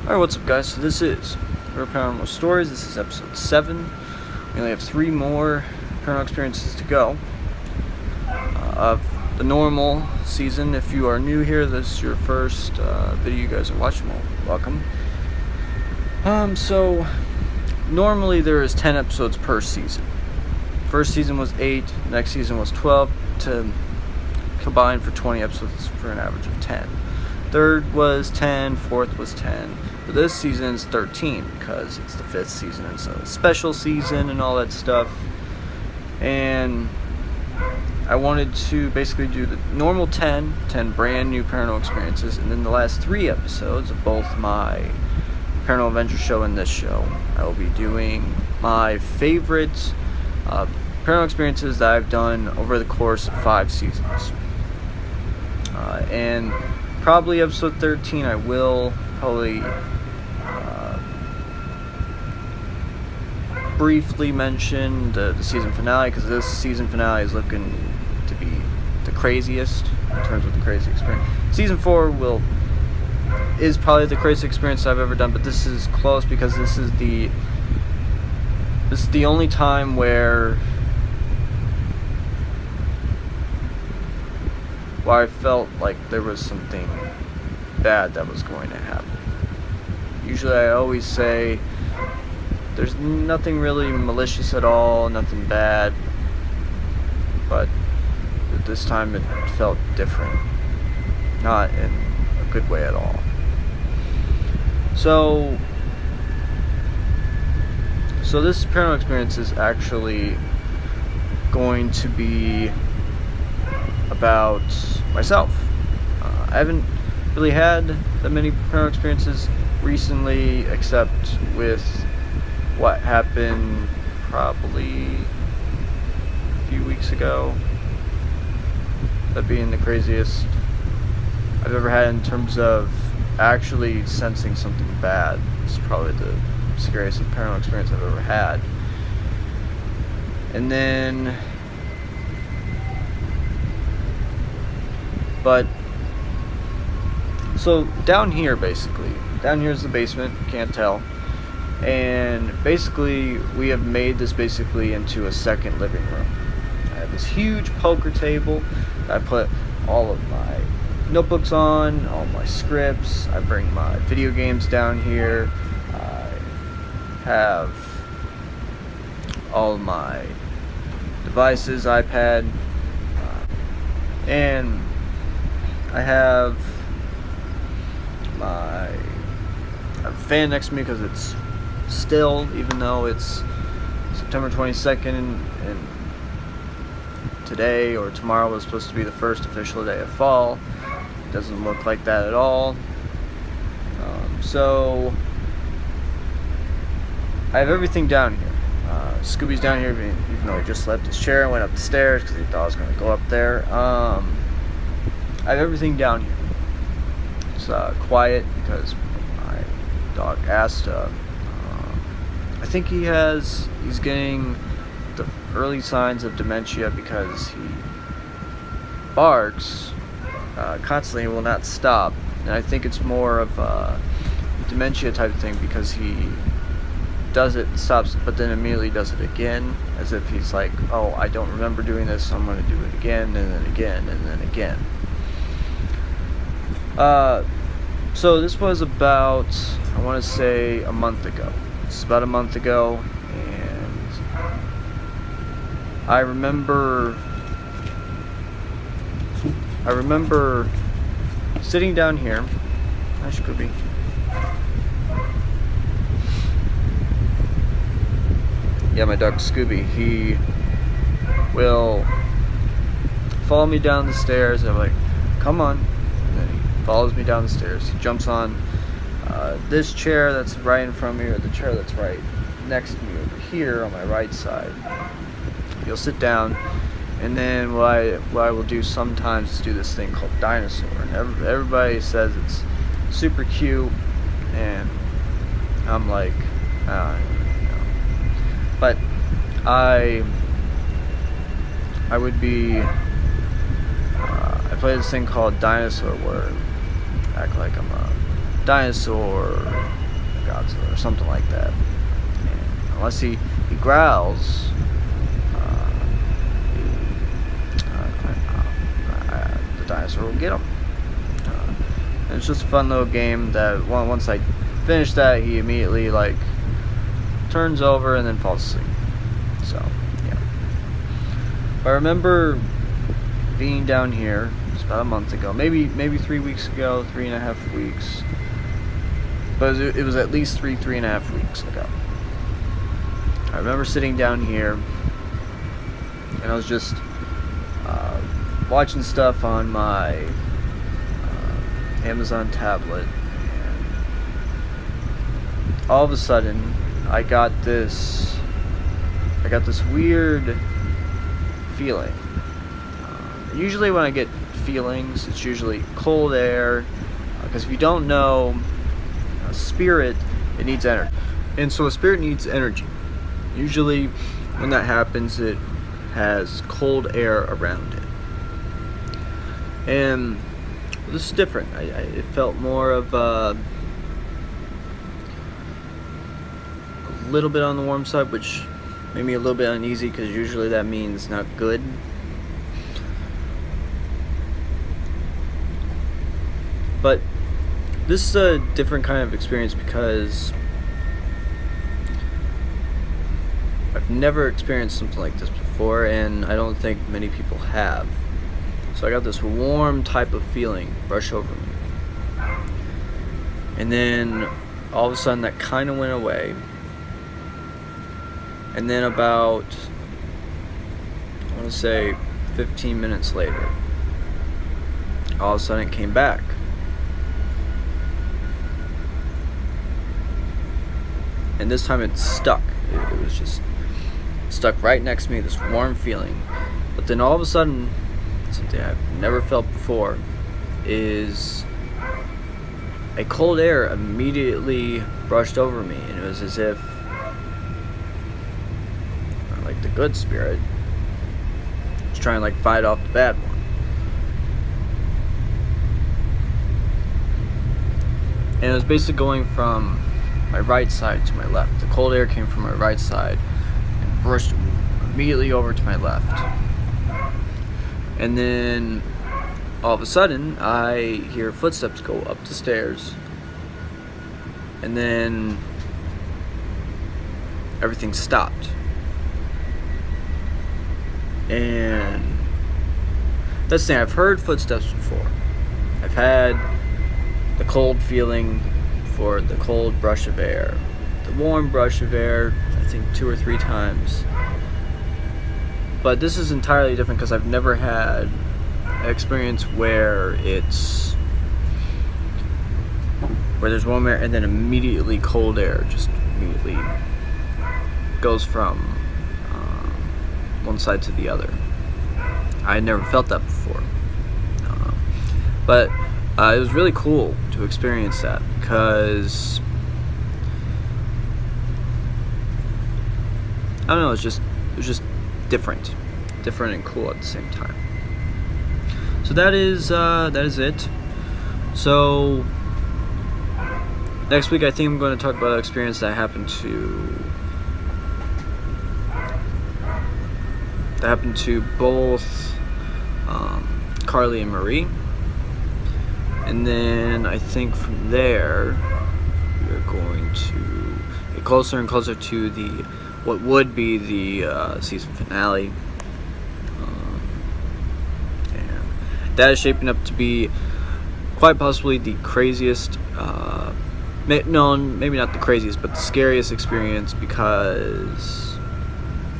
Alright, what's up guys? So this is Paranormal Stories. This is episode 7. We only have 3 more paranormal experiences to go of the normal season. If you are new here, this is your first video you guys are watching, well, welcome. So normally there is 10 episodes per season. First season was 8, next season was 12, to combine for 20 episodes for an average of 10. Third was 10, fourth was 10. But this season is 13 because it's the 5th season. It's a special season and all that stuff. And I wanted to basically do the normal 10 brand new paranormal experiences, and then the last 3 episodes of both my Paranormal Adventure show and this show, I will be doing my favorite paranormal experiences that I've done over the course of 5 seasons. And probably episode 13 I will probably briefly mention the season finale, because this season finale is looking to be the craziest in terms of the crazy experience. Season 4 is probably the craziest experience I've ever done, but this is close because this is the only time where I felt like there was something bad that was going to happen. Usually I always say there's nothing really malicious at all, nothing bad, but this time it felt different, not in a good way at all. So this paranormal experience is actually going to be about myself. I haven't really had that many paranormal experiences recently, except with what happened probably a few weeks ago. That being the craziest I've ever had in terms of actually sensing something bad. It's probably the scariest paranormal experience I've ever had. And then, so down here is the basement, can't tell. And basically we have made this basically into a second living room. I have this huge poker table that I put all of my notebooks on, all my scripts. I bring my video games down here. I have all of my devices, iPad, and I have a fan next to me because it's still, even though it's September 22nd and today or tomorrow was supposed to be the first official day of fall, it doesn't look like that at all. So I have everything down here. Scooby's down here, even though he just left his chair and went up the stairs because he thought I was going to go up there. I have everything down here. It's quiet because my dog Asta, I think he's getting the early signs of dementia because he barks constantly and will not stop. And I think it's more of a dementia type of thing because he does it, stops, but then immediately does it again, as if he's like, oh, I don't remember doing this, so I'm going to do it again, and then again, and then again. So this was about, I want to say, a month ago. It's about a month ago, and I remember sitting down here. Hi, Scooby. Yeah, my dog Scooby. He will follow me down the stairs. I'm like, come on. And then he follows me down the stairs. He jumps on this chair that's right in front of me, or the chair that's right next to me over here on my right side. He'll sit down, and then what I will do sometimes is do this thing called dinosaur. And everybody says it's super cute, and I'm like, but I would be, I play this thing called dinosaur where I act like I'm a dinosaur, Godzilla, or something like that. And unless he growls, the dinosaur will get him. And it's just a fun little game that once I finish that, he immediately like turns over and then falls asleep. So yeah. But I remember being down here, it's about a month ago, maybe 3 weeks ago, 3.5 weeks. But it was at least 3.5 weeks ago. I remember sitting down here, and I was just watching stuff on my Amazon tablet, and all of a sudden I got this weird feeling. Usually when I get feelings, it's usually cold air, because if you don't know, a spirit, it needs energy, and so a spirit needs energy. Usually when that happens, it has cold air around it. And this is different. It felt more of a little bit on the warm side, which made me a little bit uneasy, because usually that means not good. But this is a different kind of experience because I've never experienced something like this before, and I don't think many people have. So I got this warm type of feeling rush over me. And then all of a sudden that kind of went away. And then about, I want to say 15 minutes later, all of a sudden it came back. And this time it stuck. It was just stuck right next to me, this warm feeling. But then all of a sudden, something I've never felt before is a cold air immediately brushed over me, and it was as if like the good spirit was trying to like fight off the bad one. And it was basically going from my right side to my left. The cold air came from my right side and brushed immediately over to my left. And then all of a sudden I hear footsteps go up the stairs, and then everything stopped. And that's the thing, I've heard footsteps before. I've had the cold feeling for the cold brush of air, the warm brush of air, I think 2 or 3 times. But this is entirely different because I've never had an experience where there's warm air and then immediately cold air just immediately goes from one side to the other. I had never felt that before. But it was really cool to experience that because I don't know, it was just different and cool at the same time. So that is it. So next week I think I'm going to talk about an experience that happened to both Carly and Marie. And then I think from there we're going to get closer and closer to what would be the season finale. And that is shaping up to be quite possibly the craziest, no, maybe not the craziest, but the scariest experience, because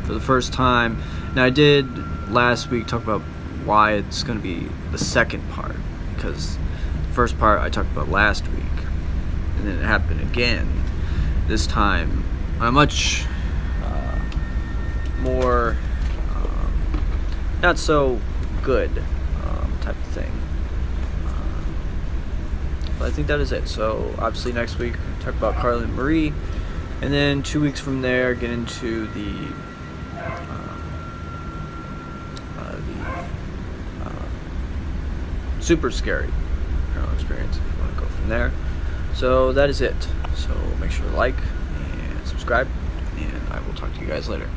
for the first time, now I did last week talk about why it's going to be the second part, because the first part I talked about last week, and then it happened again, this time on a much more not so good type of thing. But I think that is it. So obviously next week talk about Carly and Marie, and then 2 weeks from there get into the super scary paranormal experience if you want to go from there. So that is it. So make sure to like and subscribe, and I will talk to you guys later.